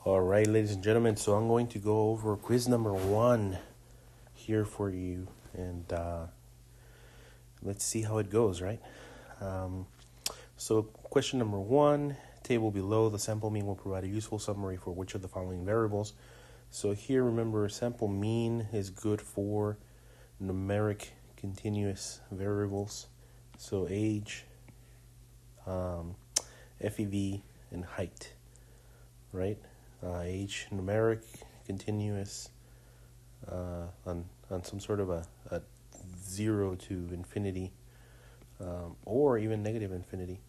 All right, ladies and gentlemen, so I'm going to go over quiz number 1 here for you, and let's see how it goes, right? So question number 1, table below, the sample mean will provide a useful summary for which of the following variables. So here, remember, sample mean is good for numeric continuous variables, so age, FEV, and height, right? Age, numeric, continuous, on some sort of a 0 to infinity, or even negative infinity.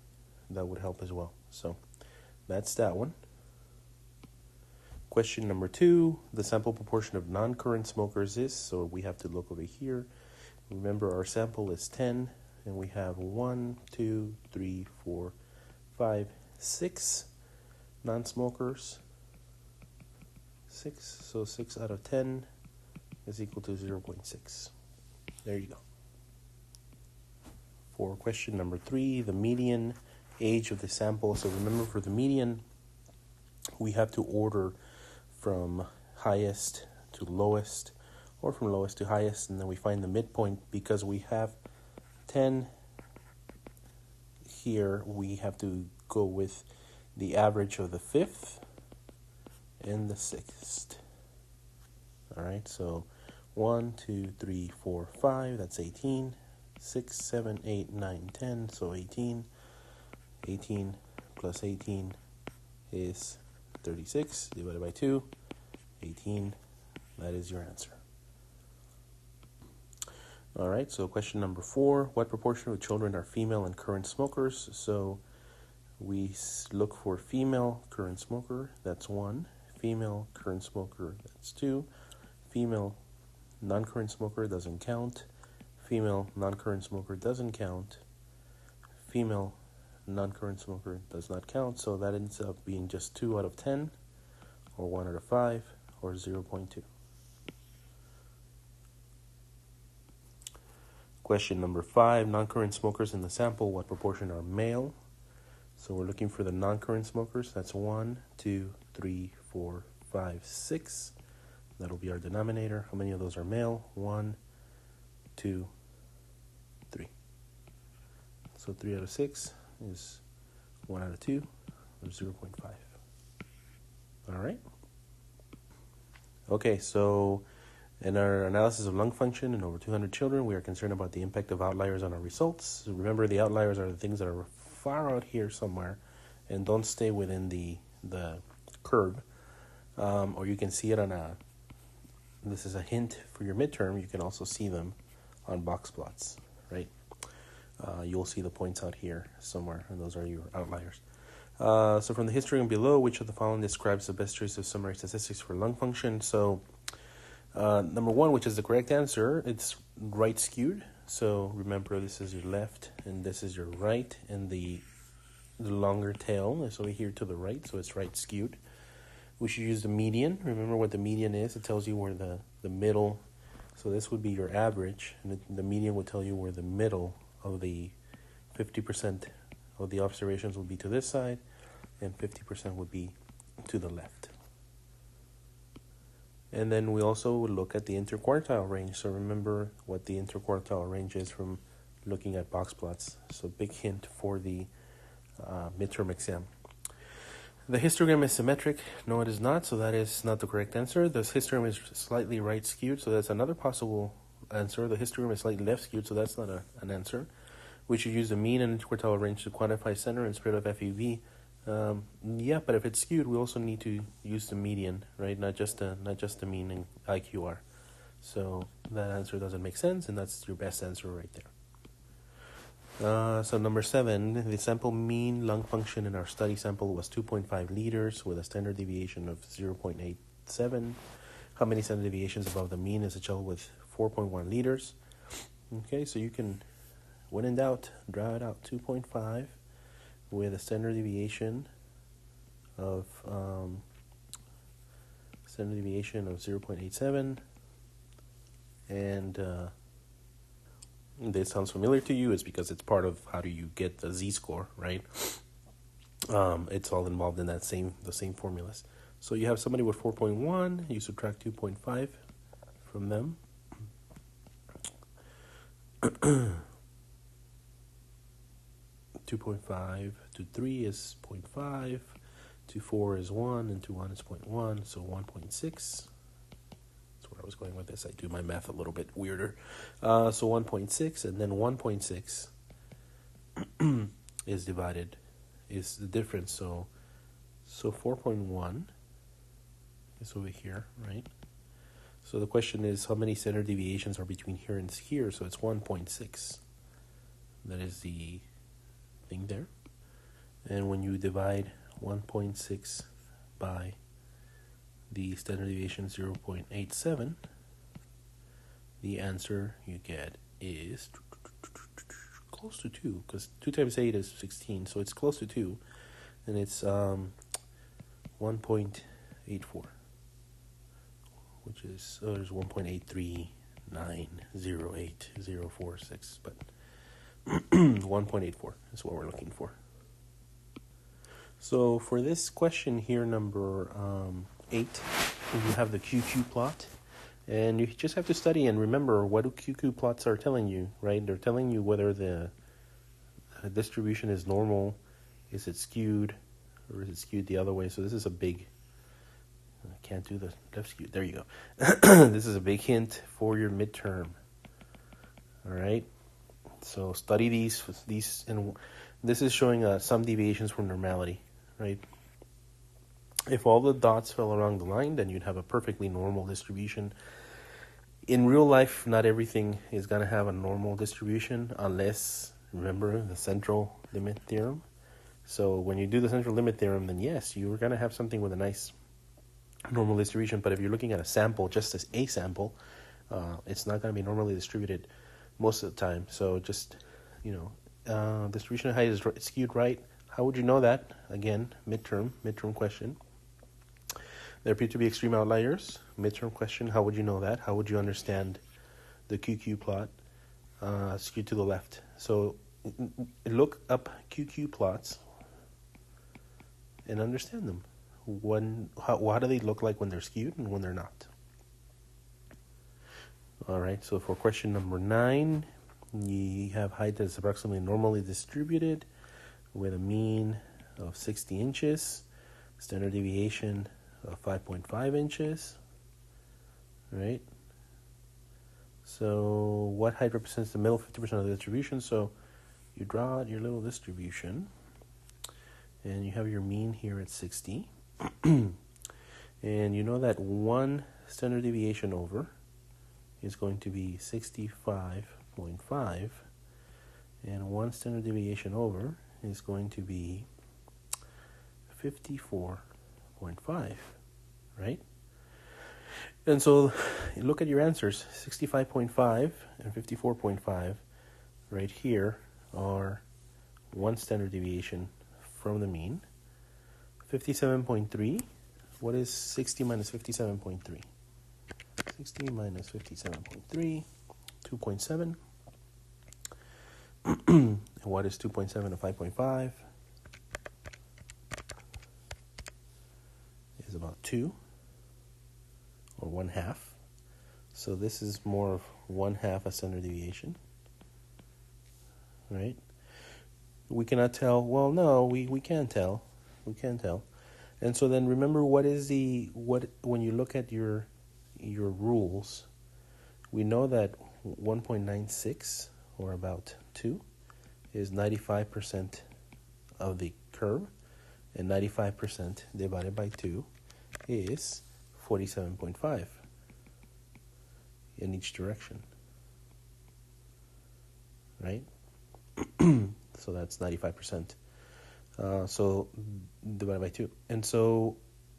That would help as well. So that's that one. Question number 2, the sample proportion of non-current smokers is, so we have to look over here. Remember, our sample is 10, and we have 1, 2, 3, 4, 5, 6 non-smokers. 6, so 6 out of 10 is equal to 0.6. There you go. For question number 3, the median age of the sample. So remember, for the median, we have to order from highest to lowest, or from lowest to highest, and then we find the midpoint. Because we have 10 here, we have to go with the average of the 5th and the 6th. All right, so 1, 2, 3, 4, 5, that's 18. 6, 7, 8, 9, 10, so 18. 18 plus 18 is 36, divided by 2, 18. That is your answer. All right, so question number 4, what proportion of children are female and current smokers? So we look for female current smoker, that's 1. Female current smoker, that's 2. Female non-current smoker doesn't count. Female non-current smoker doesn't count. Female non-current smoker does not count, so that ends up being just 2 out of 10, or 1 out of 5, or 0.2. Question number 5, non-current smokers in the sample, what proportion are male? So we're looking for the non-current smokers. That's 1, 2, 3, 4, 5, 6. That'll be our denominator. How many of those are male? 1, 2, 3. So 3 out of 6 is 1 out of 2, or 0.5. All right. Okay, so in our analysis of lung function in over 200 children, we are concerned about the impact of outliers on our results. So remember, the outliers are the things that are far out here somewhere and don't stay within the curve. Or you can see it on this is a hint for your midterm. You can also see them on box plots, right? You'll see the points out here somewhere, and those are your outliers. So from the histogram below, which of the following describes the best choice of summary statistics for lung function? So number 1, which is the correct answer, it's right skewed. So remember, this is your left, and this is your right, and the longer tail is over here to the right, so it's right skewed. We should use the median. Remember what the median is. It tells you where the middle, so this would be your average, and the median would tell you where the middle of the 50% of the observations would be to this side, and 50% would be to the left. And then we also would look at the interquartile range. So remember what the interquartile range is from looking at box plots. So big hint for the midterm exam. The histogram is symmetric. No, it is not. So that is not the correct answer. The histogram is slightly right skewed. So that's another possible answer. The histogram is slightly left skewed. So that's not an answer. We should use the mean and interquartile range to quantify center and spread of FEV. Yeah, but if it's skewed, we also need to use the median, right? Not just the mean and IQR. So that answer doesn't make sense, and that's your best answer right there. So number 7, the sample mean lung function in our study sample was 2.5 liters with a standard deviation of 0.87. How many standard deviations above the mean is a child with 4.1 liters? Okay, so you can, when in doubt, draw it out. 2.5 with a standard deviation of 0.87, and this sounds familiar to you. It's because it's part of how do you get the z-score, right? It's all involved in the same formulas. So you have somebody with 4.1, you subtract 2.5 from them. 2.5 to 3 is 0.5, to 4 is 1, and to 1 is 0.1, so 1.6. That's where I was going with this. I do my math a little bit weirder. So 1.6, and then 1.6 is divided, is the difference. So 4.1 is over here, right? So the question is, how many standard deviations are between here and here? So it's 1.6. That is the thing there. And when you divide 1.6 by the standard deviation 0.87, the answer you get is close to 2, because 2 times 8 is 16, so it's close to 2, and it's 1.84, which is, there's 1.83908.046, but 1.84 is what we're looking for. So for this question here, number 8, you have the QQ plot, and you just have to study and remember what do QQ plots are telling you, right? They're telling you whether the distribution is normal, is it skewed, or is it skewed the other way. So this is a big, I can't do the left skewed, there you go. This is a big hint for your midterm. All right, so study these, and this is showing some deviations from normality, right? If all the dots fell along the line, then you'd have a perfectly normal distribution. In real life, not everything is going to have a normal distribution unless, remember, the central limit theorem. So when you do the central limit theorem, then yes, you're going to have something with a nice normal distribution. But if you're looking at a sample, just as a sample, it's not going to be normally distributed most of the time. So just, distribution of height is skewed right. How would you know that? Again, midterm question. There appear to be extreme outliers. Midterm question, how would you know that? How would you understand the QQ plot skewed to the left? So look up QQ plots and understand them. How do they look like when they're skewed and when they're not? All right, so for question number 9, you have height that's approximately normally distributed with a mean of 60 inches, standard deviation of 5.5 inches, right? So what height represents the middle 50% of the distribution? So you draw out your little distribution, and you have your mean here at 60. And you know that one standard deviation over is going to be 65.5, and one standard deviation over is going to be 54.5, right? And so look at your answers. 65.5 and 54.5 right here are one standard deviation from the mean. 57.3, what is 60 minus 57.3? 60 minus 57.3, 2.7. And what is 2.7 to 5.5? Is about 2, or 1/2. So this is more of 1/2 a standard deviation, right? We cannot tell. Well, no, we can tell. We can tell. And so then remember, when you look at your rules, we know that 1.96, or about 2, is 95% of the curve, and 95% divided by 2 is 47.5 in each direction, right? So that's 95%. So divided by 2. And so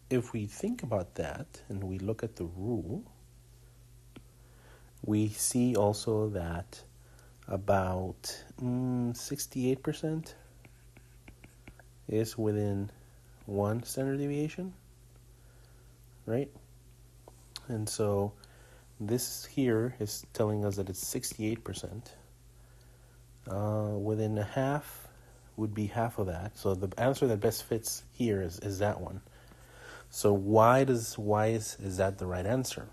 if we think about that and we look at the rule, we see also that about 68% is within one standard deviation, right? And so this here is telling us that it's 68%. Within a half would be half of that. So the answer that best fits here is that one. So why is that the right answer,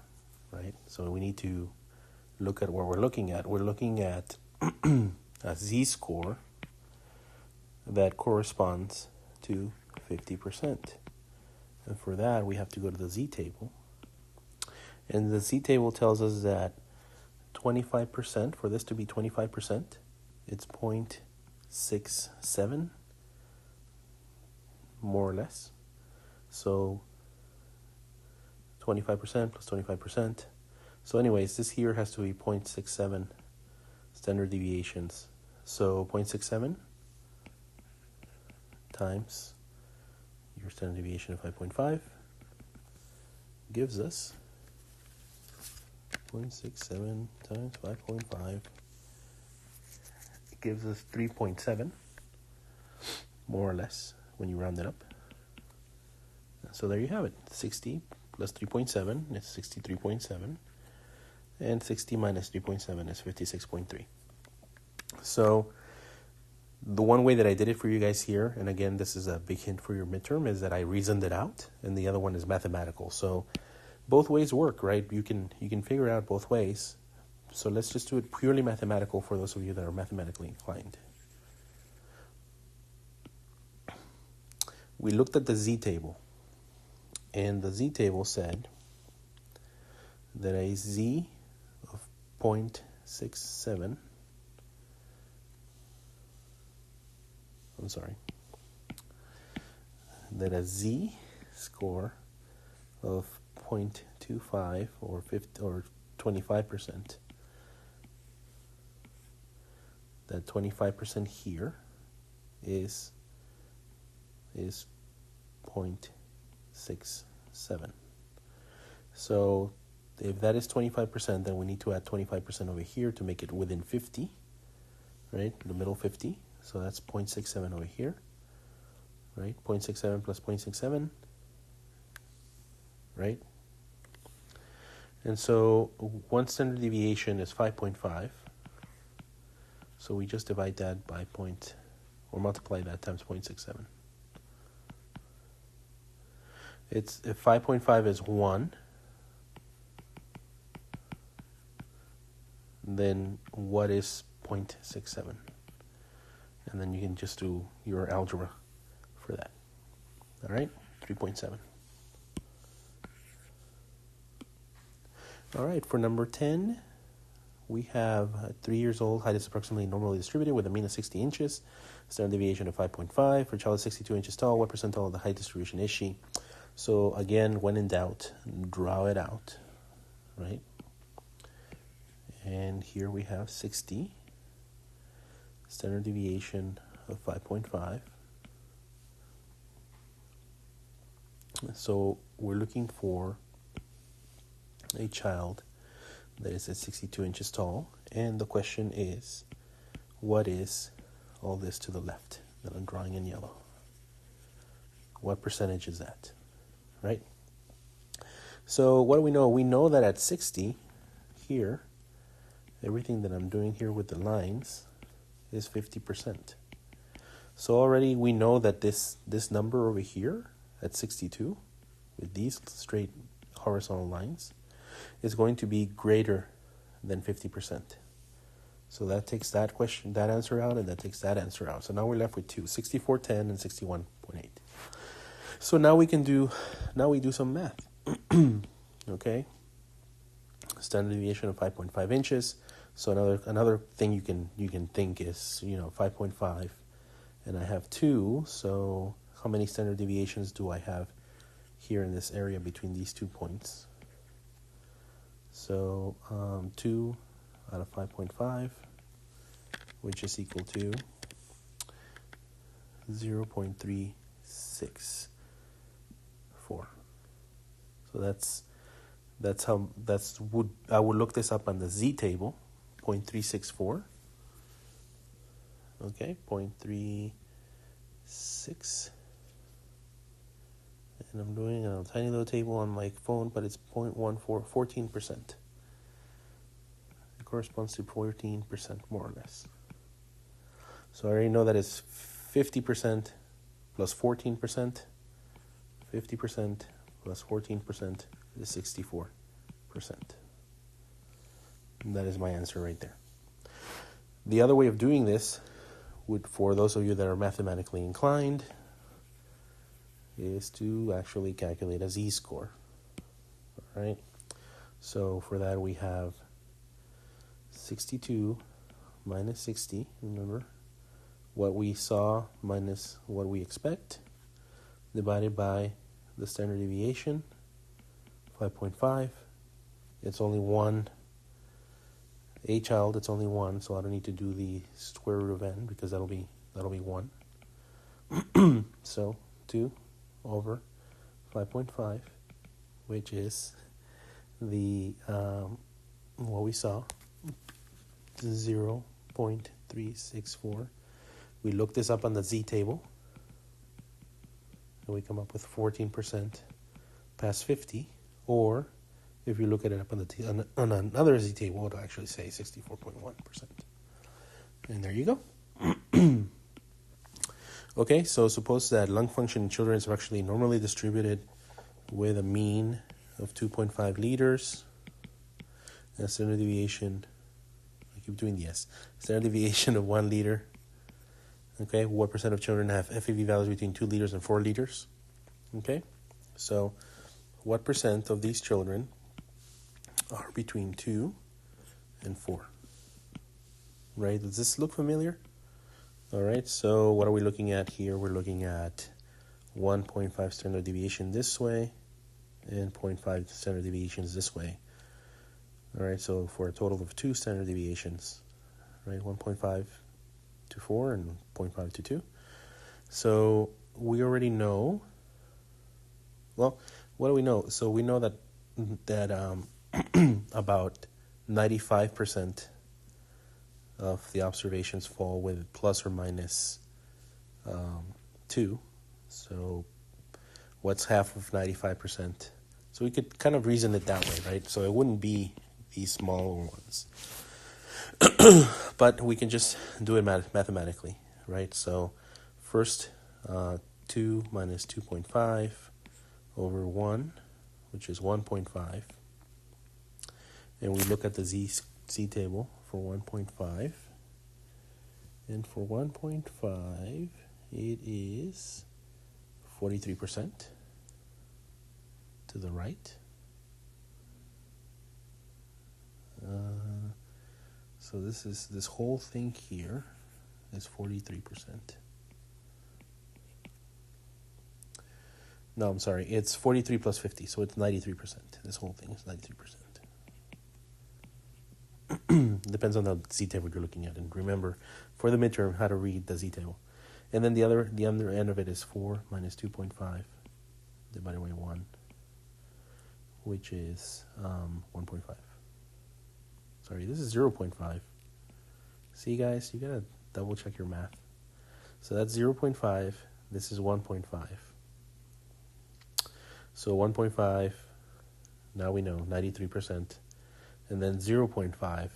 right? So we need to look at what we're looking at. We're looking at a z-score that corresponds to 50%. And for that, we have to go to the z-table. And the z-table tells us that 25%, for this to be 25%, it's 0.67, more or less. So 25% plus 25%. So anyways, this here has to be 0.67 standard deviations. So 0.67 times your standard deviation of 5.5 gives us 0.67 times 5.5 gives us 3.7, more or less, when you round it up. So there you have it. 60 plus 3.7 is 63.7. And 60 minus 3.7 is 56.3. So the one way that I did it for you guys here, and again, this is a big hint for your midterm, is that I reasoned it out, and the other one is mathematical. So both ways work, right? You can figure out both ways. So let's just do it purely mathematical for those of you that are mathematically inclined. We looked at the z-table, and the z-table said that a z of 0.67, that a z-score of 0.25 or 25%, that 25% here is 0.67. So if that is 25%, then we need to add 25% over here to make it within 50, right? The middle 50. So that's 0.67 over here, right? 0.67 plus 0.67, right? And so one standard deviation is 5.5. So we just divide that by multiply that times 0.67. If 5.5 is 1, then what is 0.67? And then you can just do your algebra for that. All right, 3.7. All right, for number 10, we have 3 years old, height is approximately normally distributed with a mean of 60 inches, standard deviation of 5.5. For child is 62 inches tall, what percentile of the height distribution is she? So again, when in doubt, draw it out, right? And here we have 60, standard deviation of 5.5. So we're looking for a child that is at 62 inches tall, and the question is, what is all this to the left that I'm drawing in yellow? What percentage is that, right? So what do we know? We know that at 60 here, everything that I'm doing here with the lines is 50%. So already we know that this number over here at 62 with these straight horizontal lines is going to be greater than 50%. So that takes that answer out, and that takes that answer out. So now we're left with 64.10 and 61.8. So now we do some math. Okay. Standard deviation of 5.5 inches. So another thing you can think is, 5.5, and I have 2. So how many standard deviations do I have here in this area between these 2 points? So 2 out of 5.5, which is equal to 0.364. So I would look this up on the Z table, 0.364. Okay, 0.36. And I'm doing a tiny little table on my phone, but it's 14%. It corresponds to 14%, more or less. So I already know that it's 50% plus 14%, 50% plus 14% is 64%. And that is my answer right there. The other way of doing this would, for those of you that are mathematically inclined, is to actually calculate a z-score. All right. So for that we have 62 minus 60, remember, what we saw minus what we expect, divided by the standard deviation, 5.5. It's only one. A child, it's only one, so I don't need to do the square root of n because that'll be 1. So 2 over 5.5, which is the what we saw, 0.364. We look this up on the z table, and we come up with 14% past 50, or if you look at it up on on another z table, it'll actually say 64.1%. And there you go. Okay, so suppose that lung function in children is actually normally distributed with a mean of 2.5 liters, and a standard deviation, I keep doing the S, standard deviation of 1 liter. Okay, what percent of children have FEV values between 2 liters and 4 liters? Okay, so what percent of these children are between 2 and 4? Right, does this look familiar? All right, so what are we looking at here? We're looking at 1.5 standard deviation this way and 0.5 standard deviations this way. All right, so for a total of 2 standard deviations, right, 1.5 to 4 and 0.5 to 2. So we already know, well, what do we know? So we know that about 95% of the observations fall with plus or minus 2. So what's half of 95%? So we could kind of reason it that way, right? So it wouldn't be these smaller ones. But we can just do it mathematically, right? So first, 2 minus 2.5 over 1, which is 1.5. And we look at the z table for 1.5. And for 1.5, it is 43% to the right. So this whole thing here is 43%. No, I'm sorry. It's 43 plus 50, so it's 93%. This whole thing is 93%. Depends on the z table you're looking at, and remember for the midterm how to read the z table. And then the other end of it is 4 minus 2.5 divided by 1, which is 1.5. Sorry, this is 0.5. See, guys, you gotta double check your math. So that's 0.5. This is 1.5. So 1.5, now we know, 93%. And then 0.5.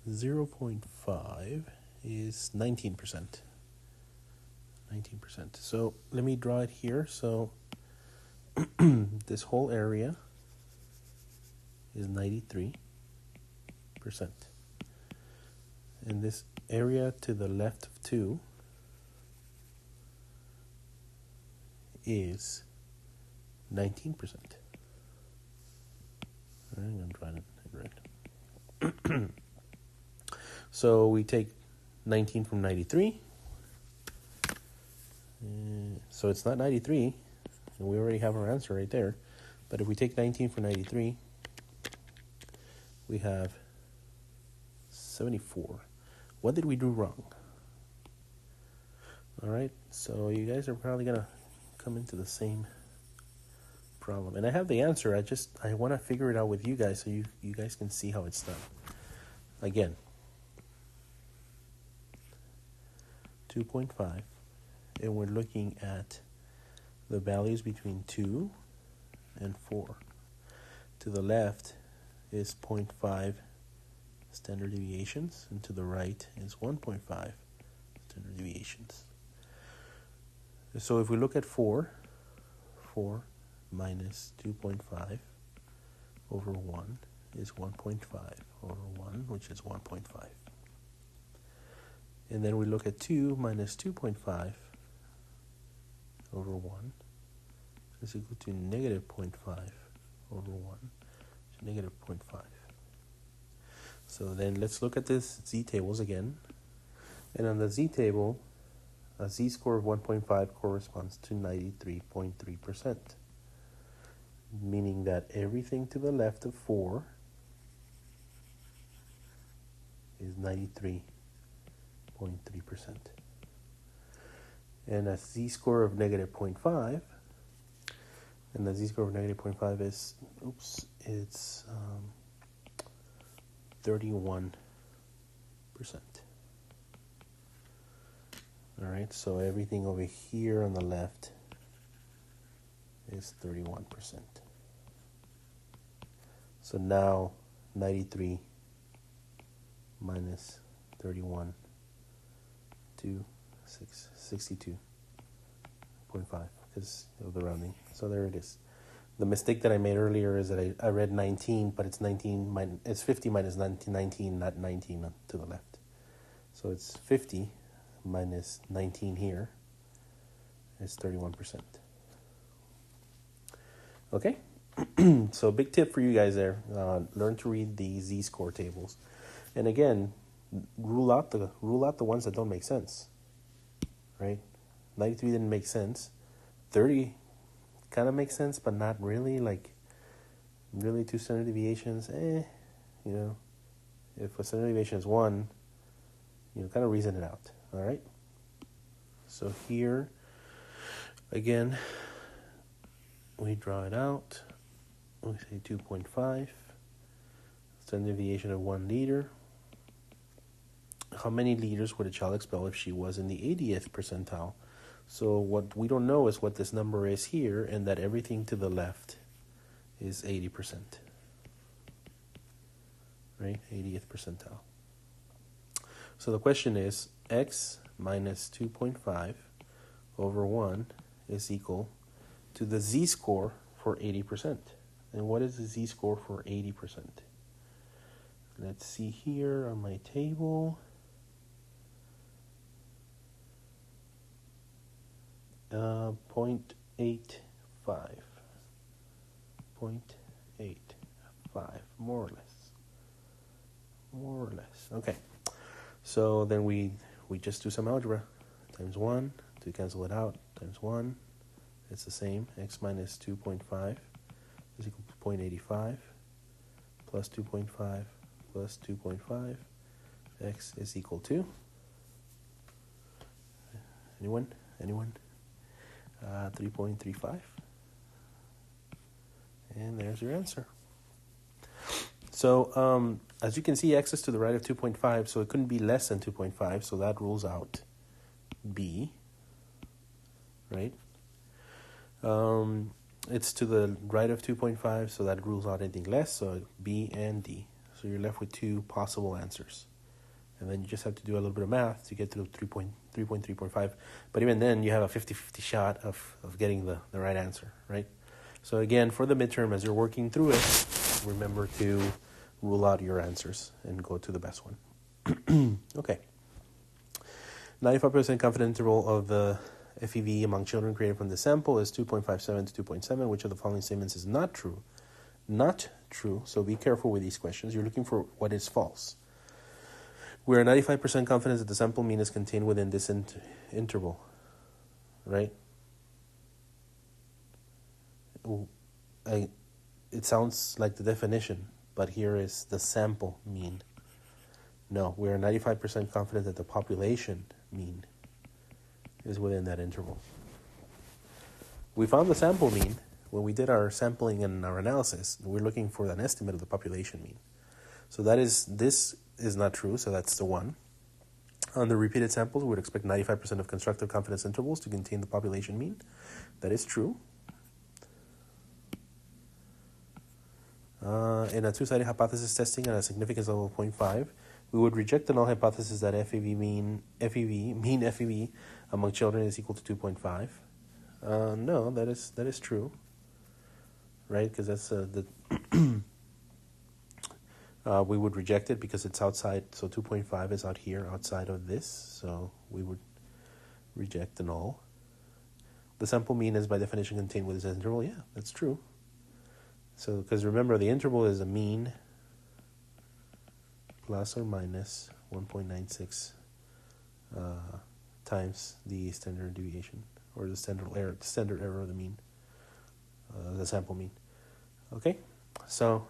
0.5 is 19%. 19%. So let me draw it here. So this whole area is 93%. And this area to the left of 2 is 19%. I'm trying to right. So we take 19 from 93. So it's not 93, and we already have our answer right there. But if we take 19 from 93, we have 74. What did we do wrong? All right, so you guys are probably going to come into the same problem. And I have the answer. I want to figure it out with you guys so you guys can see how it's done. Again, 2.5, and we're looking at the values between 2 and 4. To the left is 0.5 standard deviations, and to the right is 1.5 standard deviations. So if we look at 4 minus 2.5 over 1 is 1.5 over 1, which is 1.5. And then we look at 2 minus 2.5 over 1 is equal to negative 0.5 over 1, which is negative 0.5. So then let's look at this z-tables again. And on the z-table, a z-score of 1.5 corresponds to 93.3%, meaning that everything to the left of 4 is 93.3%. And a z-score of negative 0.5, and the z-score of negative 0.5 is, it's 31%. All right, so everything over here on the left is 31%. So now 93 minus 31 to 62.5 because of the rounding. So there it is. The mistake that I made earlier is that I read 19, but it's 19 it's 50 minus 19, not 19 to the left. So it's 50 minus 19 here is 31%. Okay, so big tip for you guys there. Learn to read the z-score tables, and again, rule out the ones that don't make sense. Right, 93 didn't make sense. 30 kind of makes sense, but not really. Like, really, 2 standard deviations. You know, if a standard deviation is 1, you know, kind of reason it out. All right. So here, again, we draw it out. We say 2.5. Standard deviation of 1 liter. How many liters would a child expel if she was in the 80th percentile? So what we don't know is what this number is here, and that everything to the left is 80%. Right? 80th percentile. So the question is, x minus 2.5 over 1 is equal to the z-score for 80%. And what is the z-score for 80%? Let's see here on my table. 0.85. 0.85, more or less. Okay. So then we just do some algebra. Times 1 to cancel it out. Times 1. It's the same. X minus 2.5 is equal to 0.85 plus 2.5 plus 2.5. X is equal to, anyone? 3.35. And there's your answer. So as you can see, x is to the right of 2.5, so it couldn't be less than 2.5, so that rules out B, right? It's to the right of 2.5, so that rules out anything less, so B and D. So you're left with 2 possible answers. And then you just have to do a little bit of math to get to 3.5. But even then, you have a 50-50 shot of getting the right answer, right? So again, for the midterm, as you're working through it, remember to rule out your answers and go to the best one. Okay. 95% confidence interval of the FEV among children created from the sample is 2.57 to 2.7. Which of the following statements is not true? Not true, so be careful with these questions. You're looking for what is false. We're 95% confident that the sample mean is contained within this interval, right? It sounds like the definition, but here is the sample mean. No, we're 95% confident that the population mean is within that interval. We found the sample mean when we did our sampling and our analysis. We're looking for an estimate of the population mean. So this is not true, so that's the 1. On the repeated samples, we would expect 95% of constructive confidence intervals to contain the population mean. That is true. In a 2-sided hypothesis testing at a significance level of 0.5, we would reject the null hypothesis that mean FEV, among children is equal to 2.5. No, that is true. right? Because that's we would reject it because it's outside. So 2.5 is out here, outside of this. So we would reject the null. The sample mean is by definition contained within this interval. Yeah, that's true. So, because remember, the interval is a mean plus or minus 1.96 times the standard deviation, or the standard error of the mean, the sample mean. Okay, so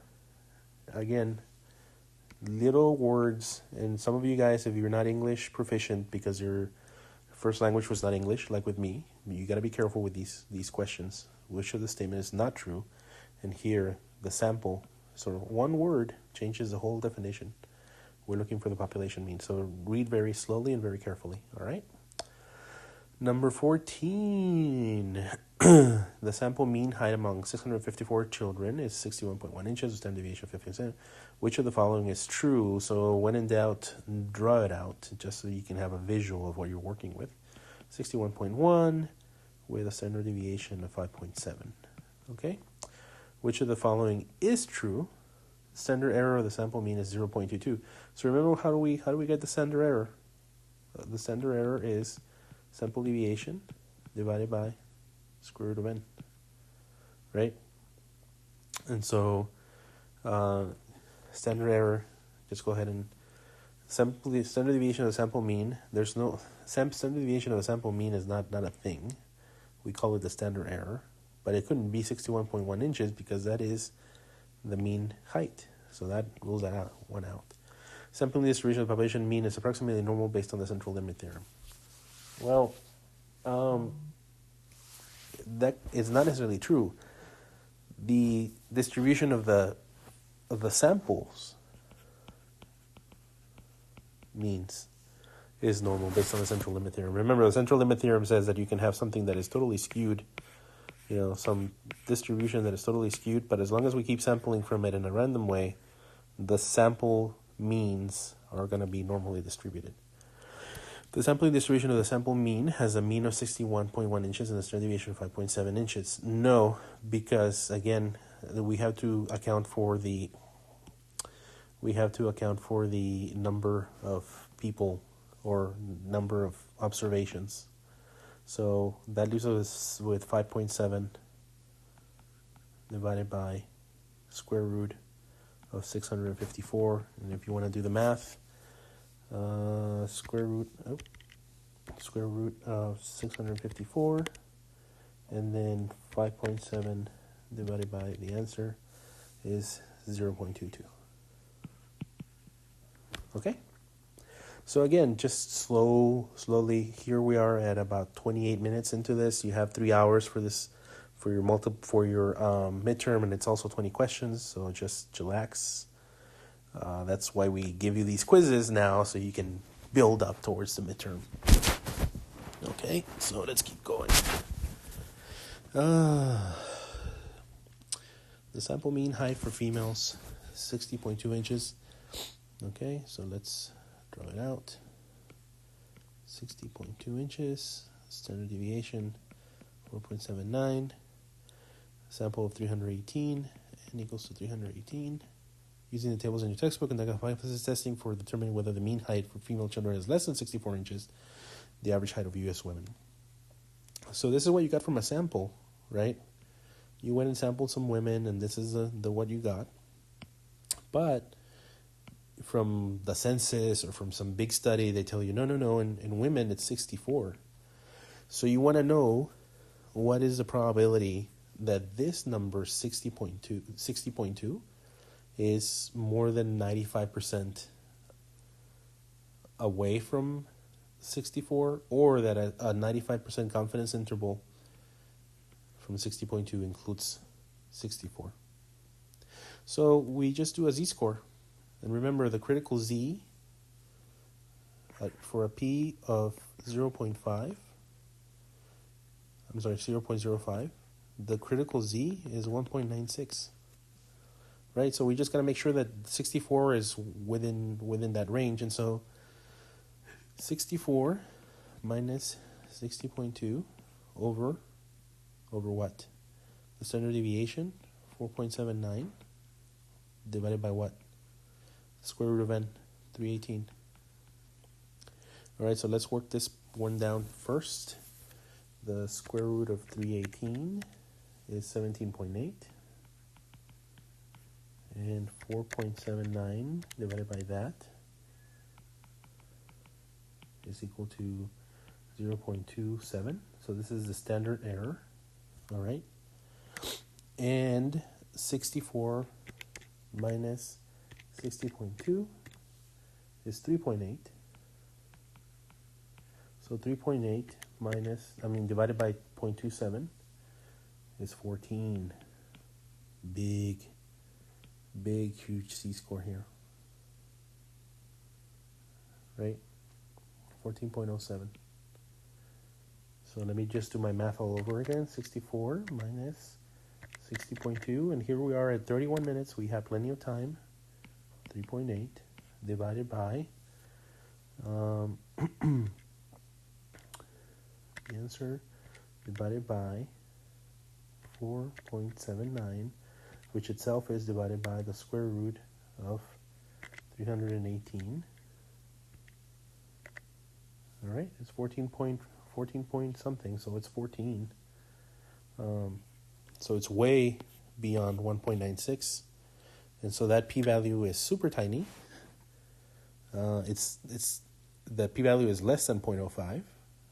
again, little words, and some of you guys, if you're not English proficient because your first language was not English, like with me, you got to be careful with these questions. Which of the statement is not true? And here, the sample, sort of one word changes the whole definition. We're looking for the population mean. So read very slowly and very carefully, all right? Number 14. The sample mean height among 654 children is 61.1 inches, standard deviation of 15%. Which of the following is true? So when in doubt, draw it out, just so you can have a visual of what you're working with. 61.1 with a standard deviation of 5.7. Okay? Which of the following is true? Standard error of the sample mean is 0.22. So remember, how do we get the standard error? The standard error is sample deviation divided by square root of n, right? And so standard error, just go ahead and standard deviation of the sample mean. There's no standard deviation of the sample mean is not a thing. We call it the standard error, but it couldn't be 61.1 inches because that is the mean height. So that rules that out, one out. Sample distribution of the population mean is approximately normal based on the central limit theorem. Well, that is not necessarily true. The distribution of the samples means is normal based on the central limit theorem. Remember, the central limit theorem says that you can have something that is totally skewed, some distribution that is totally skewed, but as long as we keep sampling from it in a random way, the sample means are going to be normally distributed. The sampling distribution of the sample mean has a mean of 61.1 inches and a standard deviation of 5.7 inches. No, because again, we have to account for the number of people or number of observations. So that leaves us with 5.7 divided by square root of 654. And if you want to do the math, square root of 654, and then 5.7 divided by the answer is 0.22. Okay? So again, just slowly. Here we are at about 28 minutes into this. You have 3 hours for this, for your midterm, and it's also 20 questions. So just chillax. That's why we give you these quizzes now, so you can build up towards the midterm. Okay, so let's keep going. The sample mean height for females, 60.2 inches. Okay, so let's draw it out. 60.2 inches, standard deviation 4.79, sample of 318, n equals to 318. Using the tables in your textbook and the hypothesis testing for determining whether the mean height for female children is less than 64 inches, the average height of U.S. women. So this is what you got from a sample, right? You went and sampled some women, and this is the what you got. But from the census or from some big study, they tell you, no, in women it's 64. So you want to know what is the probability that this number, 60.2, is more than 95% away from 64, or that a 95% confidence interval from 60.2 includes 64. So we just do a z-score. And remember, the critical z for a p of 0.05, the critical z is 1.96. Right, so we just got to make sure that 64 is within that range. And so 64 minus 60.2 over what? The standard deviation, 4.79 divided by what? Square root of n, 318. All right, so let's work this one down first. The square root of 318 is 17.8. And 4.79 divided by that is equal to 0.27. So this is the standard error. All right. And 64 minus 60.2 is 3.8. So 3.8 divided by 0.27 is 14. Big, huge C-score here. Right? 14.07. So let me just do my math all over again. 64 minus 60.2. And here we are at 31 minutes. We have plenty of time. 3.8 divided by... the answer divided by 4.79, which itself is divided by the square root of 318. All right, it's 14 point something, so it's 14. So it's way beyond 1.96, and so that p-value is super tiny. The p-value is less than 0.05,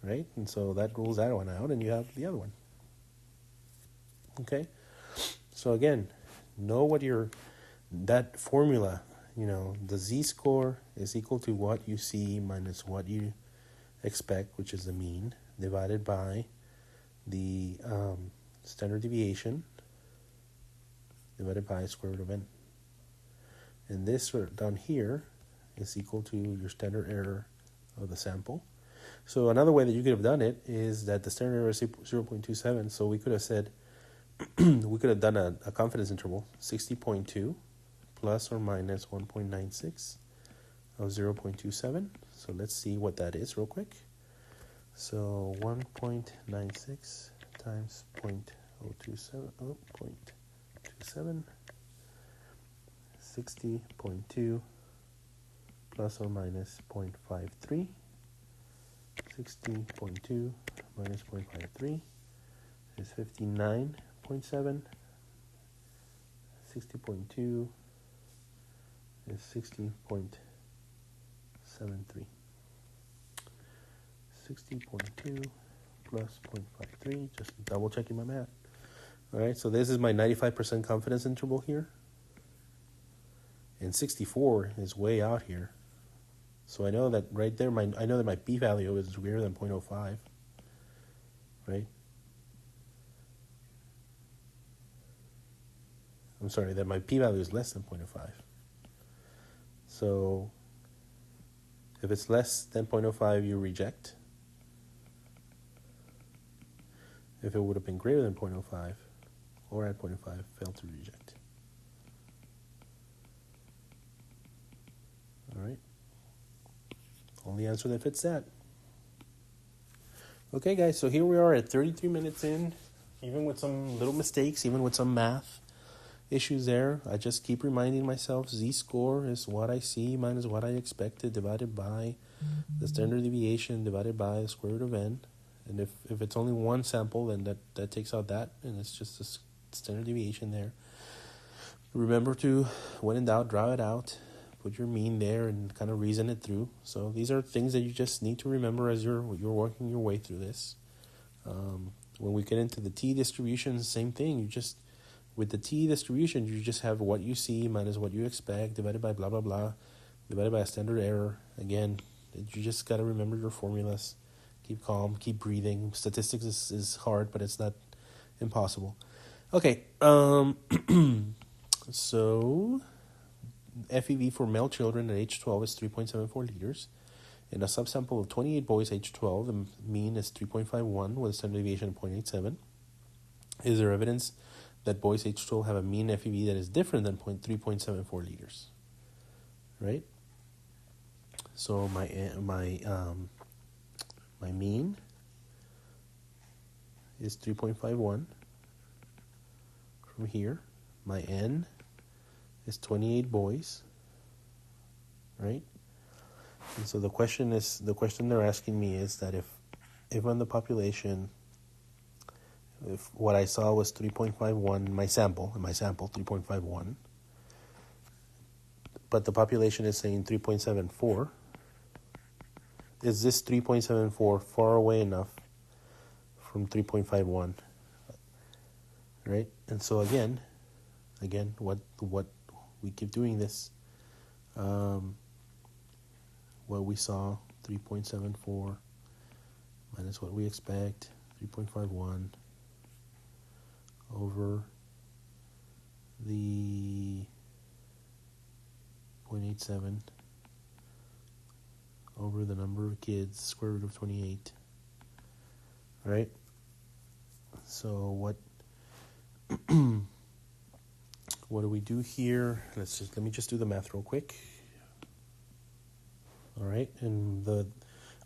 right? And so that rules that one out, and you have the other one. Okay, so again, know what that formula, the z-score is equal to what you see minus what you expect, which is the mean, divided by the standard deviation divided by square root of n. And this down here is equal to your standard error of the sample. So another way that you could have done it is that the standard error is 0.27, so we could have said, we could have done a confidence interval, 60.2 plus or minus 1.96 of 0.27. So let's see what that is real quick. So 1.96 times 0.27, 60.2 plus or minus 0.53. 60.2 minus 0.53 is 59.7. 60.2 is 60.73. 60.2 plus 0.53, just double checking my math. All right, so this is my 95% confidence interval here. And 64 is way out here. So I know that right there, I know that my p-value is greater than 0.05, right? I'm sorry, that my p-value is less than 0.05. So if it's less than 0.05, you reject. If it would have been greater than 0.05 or at 0.05, fail to reject. All right. Only answer that fits that. Okay, guys, so here we are at 33 minutes in, even with some little mistakes, even with some math issues there. I just keep reminding myself z-score is what I see minus what I expected divided by the standard deviation divided by the square root of n. And if it's only one sample, then that takes out that, and it's just a standard deviation there. Remember to, when in doubt, draw it out. Put your mean there and kind of reason it through. So these are things that you just need to remember as you're working your way through this. When we get into the t distribution, same thing. With the t distribution, you just have what you see minus what you expect divided by blah, blah, blah, divided by a standard error. Again, you just got to remember your formulas. Keep calm, keep breathing. Statistics is hard, but it's not impossible. Okay, so FEV for male children at age 12 is 3.74 liters. In a subsample of 28 boys age 12, the mean is 3.51 with a standard deviation of 0.87. Is there evidence that boys age 12 have a mean FEV that is different than 3.74 liters? Right? So my mean is 3.51 from here my N is 28 boys, right? And so the question they're asking me is that if on the population, if what I saw was 3.51, my sample 3.51, but the population is saying 3.74, is this 3.74 far away enough from 3.51, right? And so again, what we keep doing this, what we saw, 3.74 minus what we expect, 3.51 over the 0.87 over the number of kids, square root of 28, right? So what what do we do here? Let me just do the math real quick. All right, and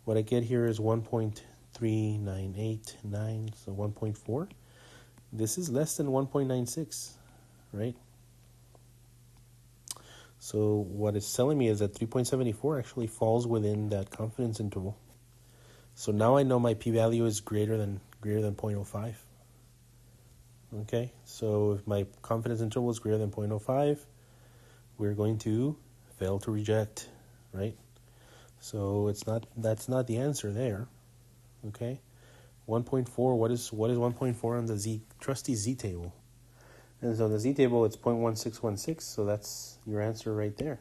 what I get here is 1.3989, so 1.4. This is less than 1.96, right? So what it's telling me is that 3.74 actually falls within that confidence interval. So now I know my p-value is greater than 0.05. Okay, so if my confidence interval is greater than 0.05, we're going to fail to reject, right? So that's not the answer there. Okay, 1.4. What is 1.4 on the trusty Z table? And so the Z table, it's 0.1616. So that's your answer right there.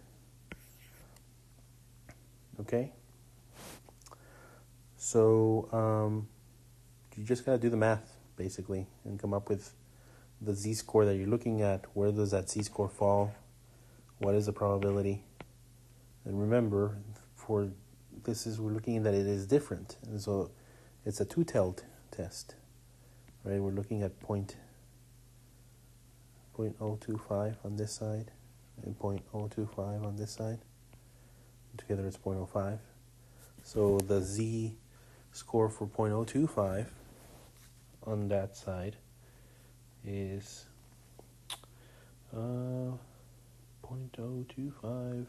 Okay. So you just gotta do the math basically and come up with the Z score that you're looking at. Where does that Z score fall? What is the probability? And remember, we're looking at that it is different, and so it's a two-tailed test, right? We're looking at 0.025 on this side and 0.025 on this side. Together it's 0.05. So the Z score for 0.025 on that side is 0.025.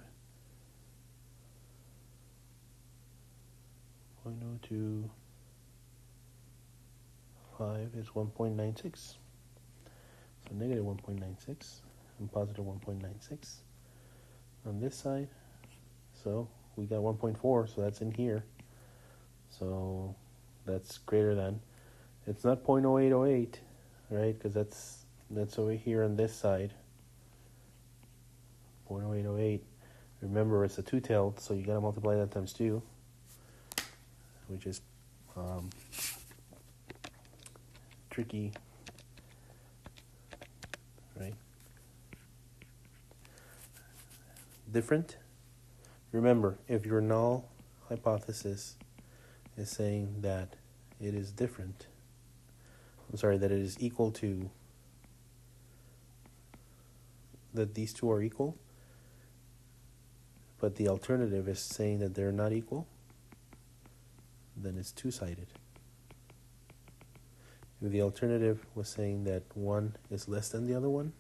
0.025 is 1.96. So negative 1.96 and positive 1.96 on this side. So we got 1.4, so that's in here. So that's greater than. It's not 0.0808, right? Because that's over here on this side. 0.0808. Remember, it's a two-tailed, so you got to multiply that times 2. Which is tricky, right? Different. Remember, if your null hypothesis is saying that it is different, that it is equal to, that these two are equal, but the alternative is saying that they're not equal, then it's two-sided. If the alternative was saying that one is less than the other one,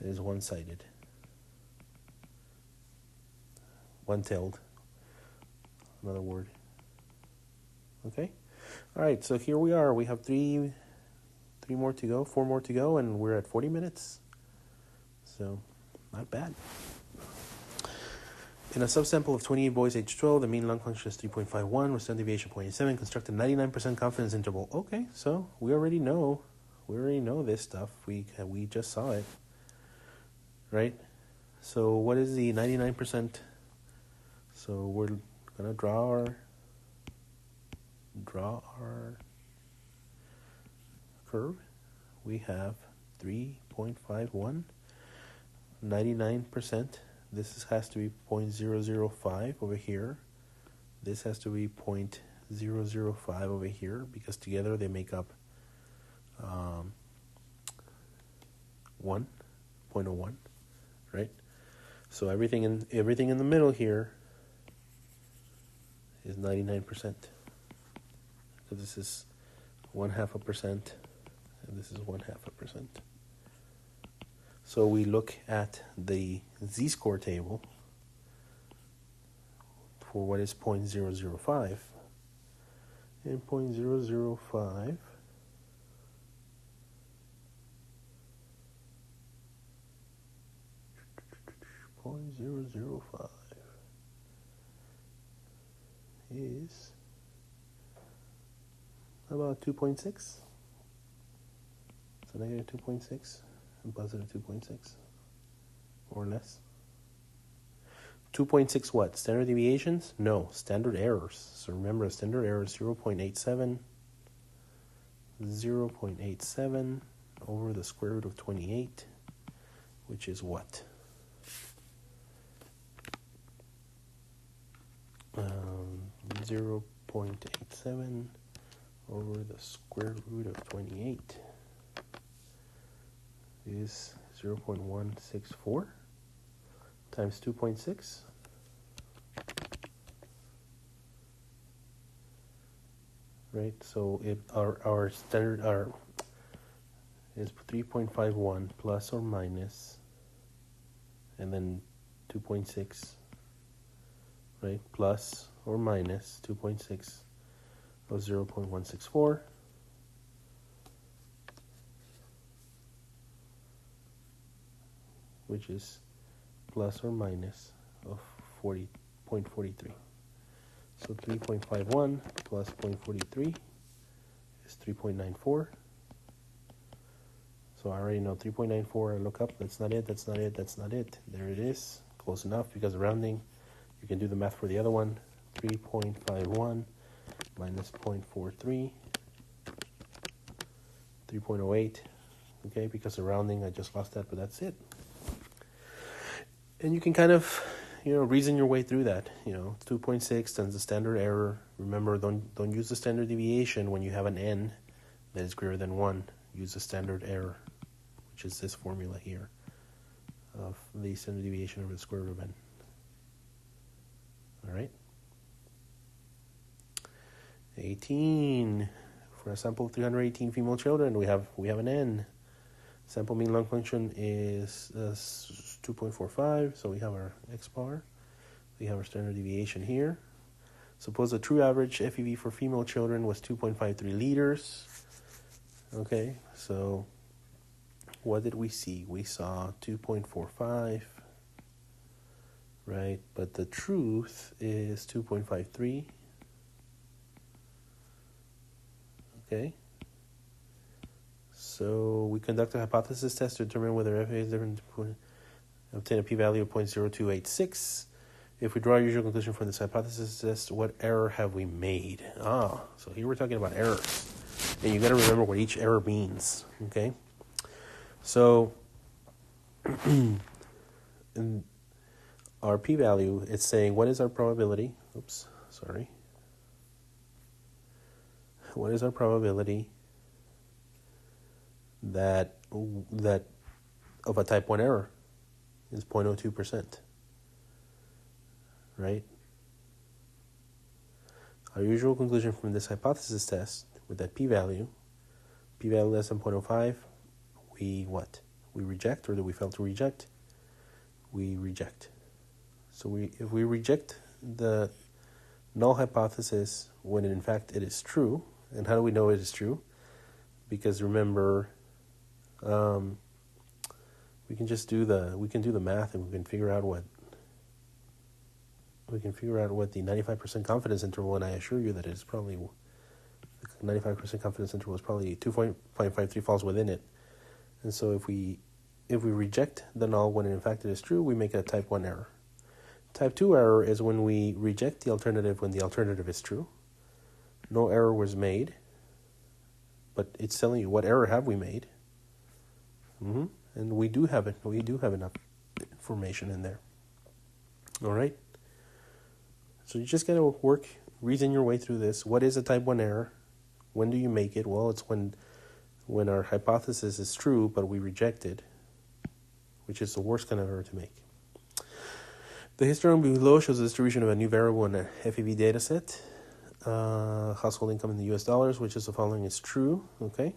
it is one-sided. One-tailed, another word. Okay? All right, so here we are. We have four more to go, and we're at 40 minutes. So, not bad. In a subsample of 28 boys age 12, the mean lung function is 3.51, with standard deviation 0.87, construct a 99% confidence interval. Okay, so we already know this stuff. We just saw it, right? So what is the 99%? So we're gonna draw our curve. We have 3.51, 99%. This has to be 0.005 over here. This has to be 0.005 over here, because together they make up 1.01, right? So everything in the middle here is 99%. So this is 0.5%, and this is 0.5%. So we look at the z-score table for what is 0.005. And 0.005 0.005 is about 2.6. So negative 2.6 and positive 2.6 or less. 2.6 what? Standard deviations? No, standard errors. So remember, a standard error is 0.87 over the square root of 28, which is what? 0.87 over the square root of 28 is 0.164 times 2.6. Right, so our standard is 3.51 plus or minus, and then 2.6, right, plus or minus 2.6 of 0.164, which is plus or minus of 40.43. So 3.51 plus 0.43 is 3.94. So I already know 3.94. I look up. That's not it. That's not it. That's not it. There it is. Close enough because of rounding. You can do the math for the other one. 3.51 minus 0.43. 3.08. Okay, because of rounding, I just lost that, but that's it. And you can kind of, reason your way through that. 2.6 times the standard error. Remember, don't use the standard deviation when you have an n that is greater than 1. Use the standard error, which is this formula here of the standard deviation over the square root of n. All right. 18. For a sample of 318 female children, we have an n. Sample mean lung function is 2.45, so we have our x bar. We have our standard deviation here. Suppose the true average FEV for female children was 2.53 liters. Okay, so what did we see? We saw 2.45, right? But the truth is 2.53. Okay. So we conduct a hypothesis test to determine whether FA is different, obtain a p-value of 0.0286. If we draw a usual conclusion from this hypothesis test, what error have we made? So here we're talking about errors. And you got to remember what each error means, okay? So in our p-value, it's saying what is our probability? What is our probability that of a type 1 error is 0.02%, right? Our usual conclusion from this hypothesis test with that p-value less than 0.05, we what? We reject, or do we fail to reject? We reject. So if we reject the null hypothesis when in fact it is true, and how do we know it is true? Because remember, we can do the math, and we can figure out what the 95% confidence interval, and I assure you that it's probably 95% confidence interval is probably 2.53 falls within it. And so if we reject the null when in fact it is true, we make a type 1 error. Type 2 error is when we reject the alternative when the alternative is true. No error was made, but it's telling you what error have we made. And we do have it. We do have enough information in there. All right. So you just got to reason your way through this. What is a type 1 error? When do you make it? Well, it's when our hypothesis is true, but we reject it, which is the worst kind of error to make. The histogram below shows the distribution of a new variable in a FEV data set. Household income in the US dollars, which is the following, is true. Okay.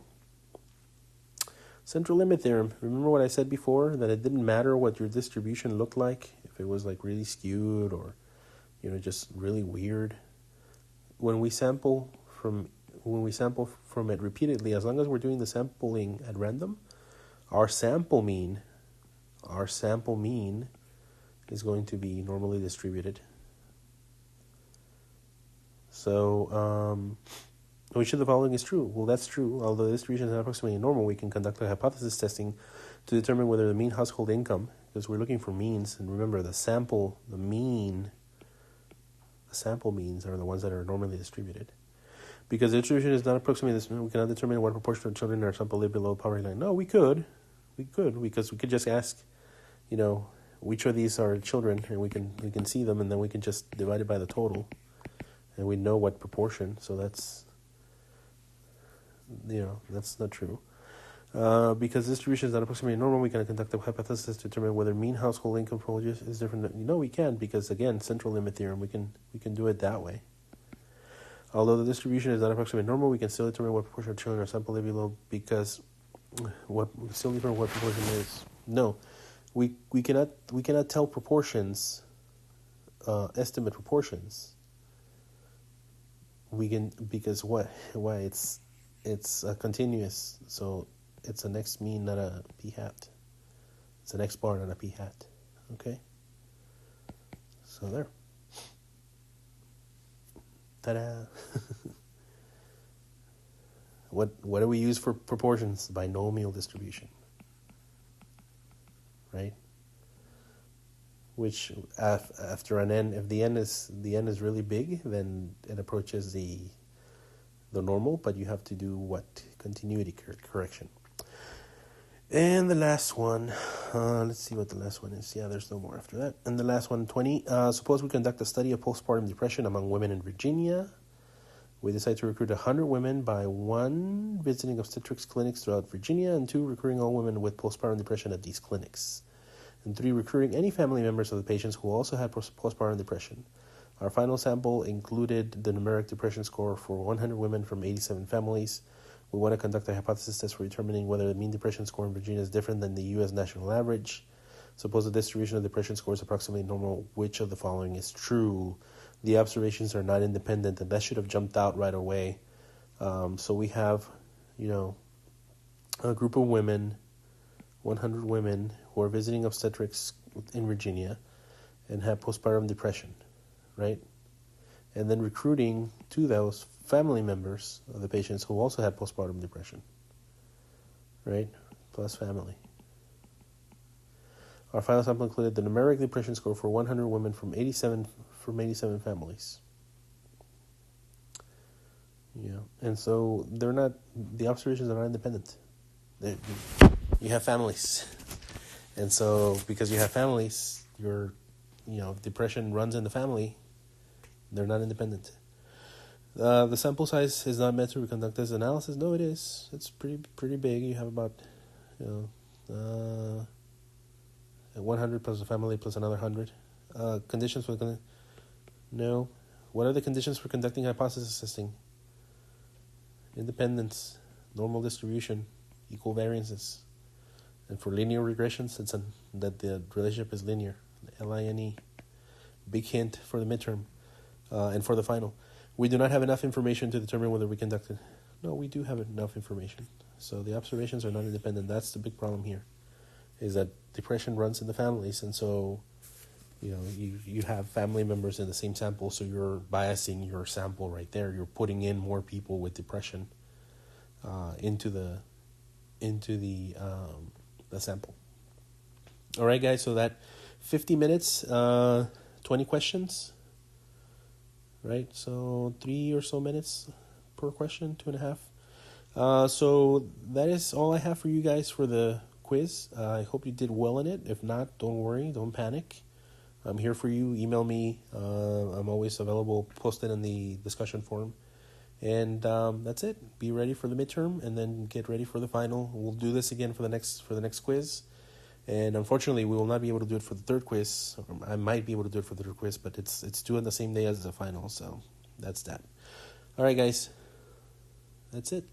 Central limit theorem. Remember what I said before? That it didn't matter what your distribution looked like, if it was like really skewed or, just really weird. When we sample from it repeatedly, as long as we're doing the sampling at random, our sample mean is going to be normally distributed. So, which of the following is true? Well, that's true. Although the distribution is not approximately normal, we can conduct a hypothesis testing to determine whether the mean household income, because we're looking for means, and remember the sample means are the ones that are normally distributed. Because the distribution is not approximately this, we cannot determine what proportion of children in our sample live below poverty line. No, we could, because we could just ask, which of these are children, and we can see them, and then we can just divide it by the total, and we know what proportion. So that's not true. Because distribution is not approximately normal, we can conduct a hypothesis to determine whether mean household income is different. We can, because again, central limit theorem, we can do it that way. Although the distribution is not approximately normal, we can still determine what proportion of children are sample live below, because what proportion is. No, we cannot tell proportions, estimate proportions. We can, because why it's a continuous, so it's an X mean, not a P hat. It's an X bar, not a P hat. Okay? So there. Ta-da! What do we use for proportions? Binomial distribution. Right? Which after an n, if the n is really big, then it approaches the normal, but you have to do what? Continuity correction. And the last one, let's see what the last one is. Yeah, there's no more after that. And the last one, 20. Suppose we conduct a study of postpartum depression among women in Virginia. We decide to recruit 100 women by 1 visiting obstetrics clinics throughout Virginia, and 2 recruiting all women with postpartum depression at these clinics, and 3 recruiting any family members of the patients who also had postpartum depression. Our final sample included the numeric depression score for 100 women from 87 families. We want to conduct a hypothesis test for determining whether the mean depression score in Virginia is different than the U.S. national average. Suppose the distribution of depression scores approximately normal. Which of the following is true? The observations are not independent, and that should have jumped out right away. So we have, a group of women, 100 women who are visiting obstetrics in Virginia and have postpartum depression, right? And then recruiting to those family members of the patients who also had postpartum depression, right? Plus family. Our final sample included the numeric depression score for 100 women from 87 families. Yeah, and so the observations are not independent. You have families, and so because you have families, your depression runs in the family. They're not independent. The sample size is not meant to conduct this analysis. No, it is. It's pretty big. You have about 100 plus a family plus another 100. Conditions for no. What are the conditions for conducting hypothesis testing? Independence, normal distribution, equal variances, and for linear regressions, that the relationship is linear. LINE. Big hint for the midterm, and for the final. We do not have enough information to determine whether we conducted. No, we do have enough information. So the observations are not independent. That's the big problem here, is that depression runs in the families, and so you have family members in the same sample, so you're biasing your sample right there. You're putting in more people with depression into the sample. All right, guys. So that 50 minutes, 20 questions. Right, so 3 or so minutes per question, 2.5. So that is all I have for you guys for the quiz. I hope you did well in it. If not, don't worry, don't panic. I'm here for you. Email me. I'm always available. Post it in the discussion forum. And that's it. Be ready for the midterm, and then get ready for the final. We'll do this again for the next quiz. And unfortunately, we will not be able to do it for the third quiz. I might be able to do it for the third quiz, but it's due on the same day as the final, so that's that. All right, guys. That's it.